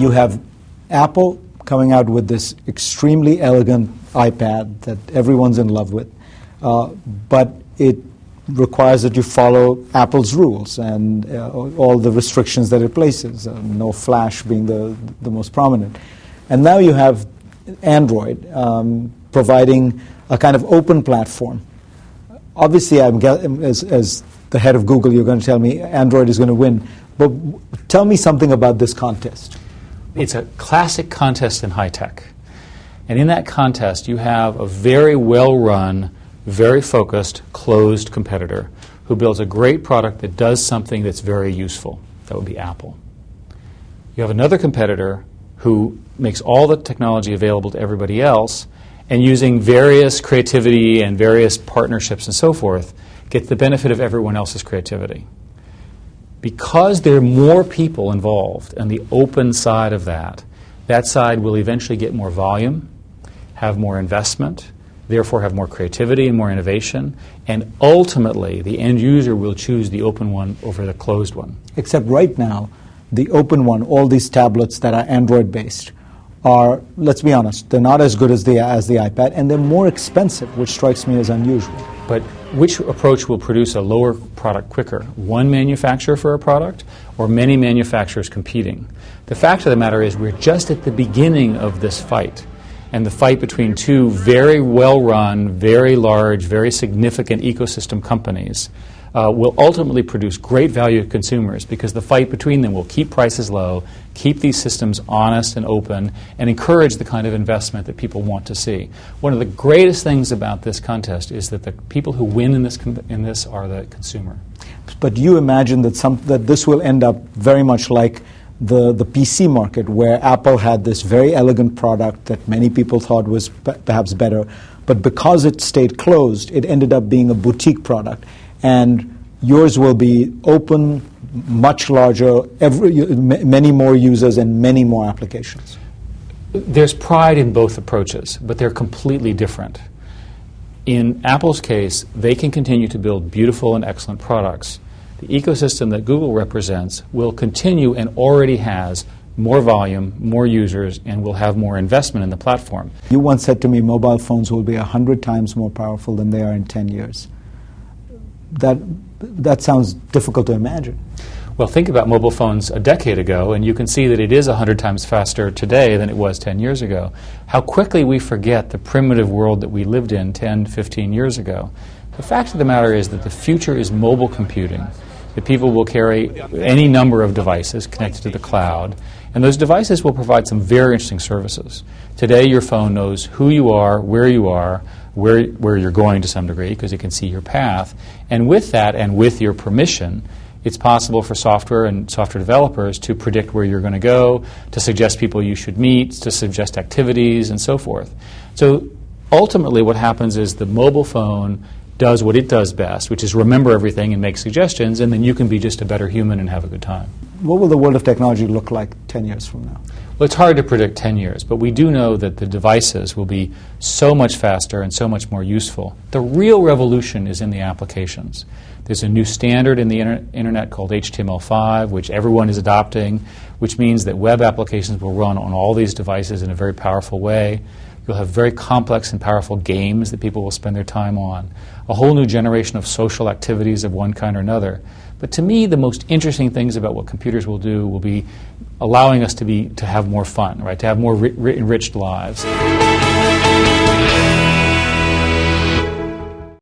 you have Apple coming out with this extremely elegant iPad that everyone's in love with, but it requires that you follow Apple's rules and all the restrictions that it places, no flash being the most prominent. And now you have Android providing a kind of open platform. Obviously, as the head of Google, you're going to tell me Android is going to win. But tell me something about this contest. It's a classic contest in high tech. And in that contest, you have a very well-run, very focused, closed competitor who builds a great product that does something that's very useful. That would be Apple. You have another competitor who makes all the technology available to everybody else, and using various creativity and various partnerships and so forth, gets the benefit of everyone else's creativity. Because there are more people involved on the open side of that, that side will eventually get more volume, have more investment, therefore have more creativity and more innovation, and ultimately the end user will choose the open one over the closed one. Except right now, the open one, all these tablets that are Android-based, are, let's be honest, they're not as good as the iPad, and they're more expensive, which strikes me as unusual. But which approach will produce a lower product quicker? One manufacturer for a product, or many manufacturers competing? The fact of the matter is we're just at the beginning of this fight, and the fight between two very well-run, very large, very significant ecosystem companies will ultimately produce great value to consumers, because the fight between them will keep prices low, keep these systems honest and open, and encourage the kind of investment that people want to see. One of the greatest things about this contest is that the people who win in this are the consumer. But you imagine that this will end up very much like the PC market, where Apple had this very elegant product that many people thought was perhaps better, but because it stayed closed, it ended up being a boutique product. And yours will be open, much larger, many more users and many more applications. There's pride in both approaches, but they're completely different. In Apple's case, they can continue to build beautiful and excellent products. The ecosystem that Google represents will continue and already has more volume, more users, and will have more investment in the platform. You once said to me mobile phones will be 100 times more powerful than they are in 10 years. That sounds difficult to imagine. Well, think about mobile phones a decade ago, and you can see that it is 100 times faster today than it was 10 years ago. How quickly we forget the primitive world that we lived in 10, 15 years ago. The fact of the matter is that the future is mobile computing, that people will carry any number of devices connected to the cloud, and those devices will provide some very interesting services. Today, your phone knows who you are, where you're going to some degree, because it can see your path. And with that, and with your permission, it's possible for software and software developers to predict where you're going to go, to suggest people you should meet, to suggest activities, and so forth. So ultimately what happens is the mobile phone does what it does best, which is remember everything and make suggestions, and then you can be just a better human and have a good time. What will the world of technology look like 10 years from now? Well, it's hard to predict 10 years, but we do know that the devices will be so much faster and so much more useful. The real revolution is in the applications. There's a new standard in the internet called HTML5, which everyone is adopting, which means that web applications will run on all these devices in a very powerful way. You'll have very complex and powerful games that people will spend their time on, a whole new generation of social activities of one kind or another. But to me, the most interesting things about what computers will do will be allowing us to have more fun, right? To have more enriched lives.